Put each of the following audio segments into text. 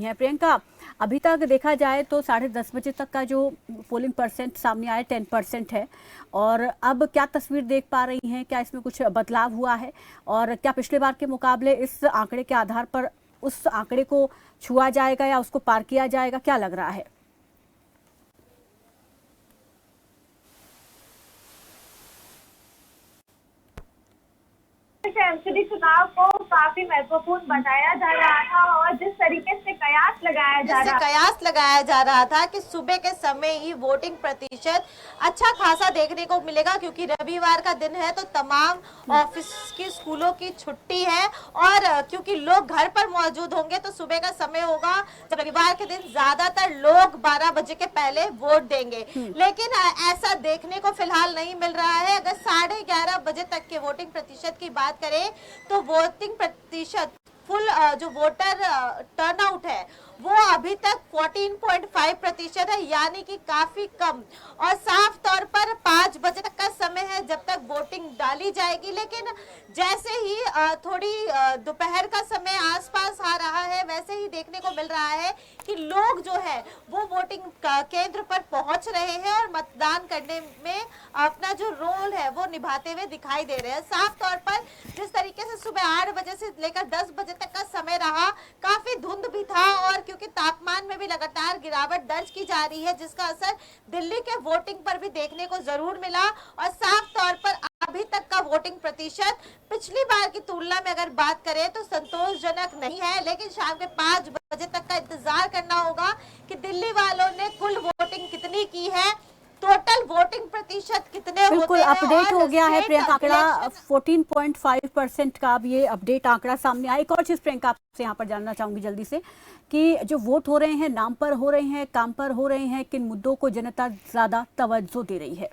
है। प्रियंका, अभी तक देखा जाए तो 10:30 बजे तक का जो पोलिंग परसेंट सामने आया 10% है, और अब क्या तस्वीर देख पा रही हैं? क्या इसमें कुछ बदलाव हुआ है, और क्या पिछले बार के मुकाबले इस आंकड़े के आधार पर उस आंकड़े को छुआ जाएगा या उसको पार किया जाएगा, क्या लग रहा है? संसदीय चुनाव को काफी महत्वपूर्ण बताया जा रहा था, और जिस तरीके से कयास लगाया जा रहा था कि सुबह के समय ही वोटिंग प्रतिशत अच्छा खासा देखने को मिलेगा, क्योंकि रविवार का दिन है तो तमाम ऑफिस की, स्कूलों की छुट्टी है, और क्योंकि लोग घर पर मौजूद होंगे तो सुबह का समय होगा जब रविवार के दिन ज्यादातर लोग 12 बजे के पहले वोट देंगे। लेकिन ऐसा देखने को फिलहाल नहीं मिल रहा है। अगर 11:30 बजे तक के वोटिंग प्रतिशत की बात करें तो वोटिंग प्रतिशत फुल जो वोटर टर्नआउट है वो अभी तक 14.5% है, यानी कि काफी कम। और साफ तौर पर 5 बजे तक का समय है जब तक वोटिंग डाली जाएगी। लेकिन जैसे ही थोड़ी दोपहर का समय आसपास आ रहा है, वैसे ही देखने को मिल रहा है कि लोग जो है वो वोटिंग केंद्र पर पहुंच रहे हैं और मतदान करने में अपना जो रोल है वो निभाते हुए दिखाई दे रहे हैं। साफ तौर पर जिस तरीके से सुबह 8 बजे से लेकर 10 बजे तक का समय रहा, काफी धुंध भी था, और क्योंकि तापमान में भी लगातार गिरावट दर्ज की जा रही है, जिसका असर दिल्ली के वोटिंग पर भी देखने को जरूर मिला। और साफ तौर पर अभी तक का वोटिंग प्रतिशत पिछली बार की तुलना में अगर बात करें तो संतोषजनक नहीं है। लेकिन शाम के 5 बजे तक का इंतजार करना होगा कि दिल्ली वालों ने कुल वोटिंग कितनी की है, टोटल वोटिंग प्रतिशत कितने बिल्कुल होते हैं। अपडेट हो गया है प्रियंका, आंकड़ा 14.5% का अब ये अपडेट आंकड़ा सामने आया। एक और चीज प्रियंका आपसे यहाँ पर जानना चाहूंगी जल्दी से, कि जो वोट हो रहे हैं नाम पर हो रहे हैं, काम पर हो रहे हैं, किन मुद्दों को जनता ज्यादा तवज्जो दे रही है?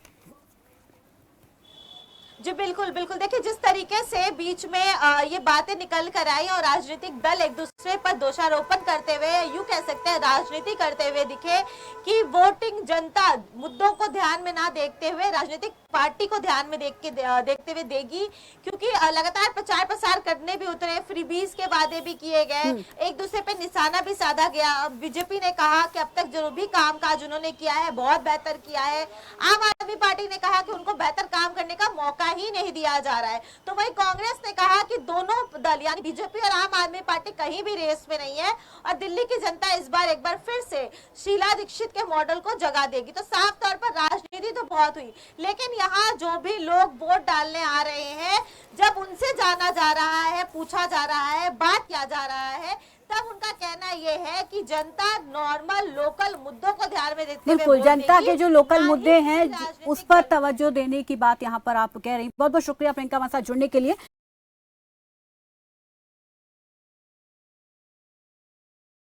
जी बिल्कुल बिल्कुल, देखिए जिस तरीके से बीच में ये बातें निकल कर आई और राजनीतिक दल एक दूसरे पर दोषारोपण करते हुए, यूं कह सकते हैं राजनीति करते हुए दिखे, कि वोटिंग जनता मुद्दों को ध्यान में ना देखते हुए राजनीतिक पार्टी को ध्यान में देखते हुए देगी, क्योंकि लगातार प्रचार प्रसार करने भी उतरे, फ्रीबीज के वादे भी किए गए, एक दूसरे पे निशाना भी साधा गया। बीजेपी ने कहा कि अब तक जो भी कामकाज उन्होंने किया है बहुत बेहतर किया है। आम आदमी पार्टी ने कहा कि उनको बेहतर काम करने का मौका ही नहीं दिया जा रहा है। तो वही कांग्रेस ने कहा कि दोनों दल यानी बीजेपी और आम आदमी पार्टी कहीं भी रेस में नहीं है, और दिल्ली की जनता इस बार एक बार फिर से शीला दीक्षित के मॉडल को जगा देगी। तो साफ तौर पर राजनीति तो बहुत हुई, लेकिन यहाँ जो भी लोग वोट डालने आ रहे हैं, जब उनसे जाना जा रहा है, पूछा जा रहा है, बात किया जा रहा है, तब उनका कहना यह है कि जनता नॉर्मल लोकल मुद्दों को ध्यान में देखते हुए बिल्कुल जनता के जो लोकल मुद्दे हैं उस पर तवज्जो देने की बात यहाँ पर आप कह रही हैं। बहुत बहुत शुक्रिया प्रियंका हमारे साथ जुड़ने के लिए।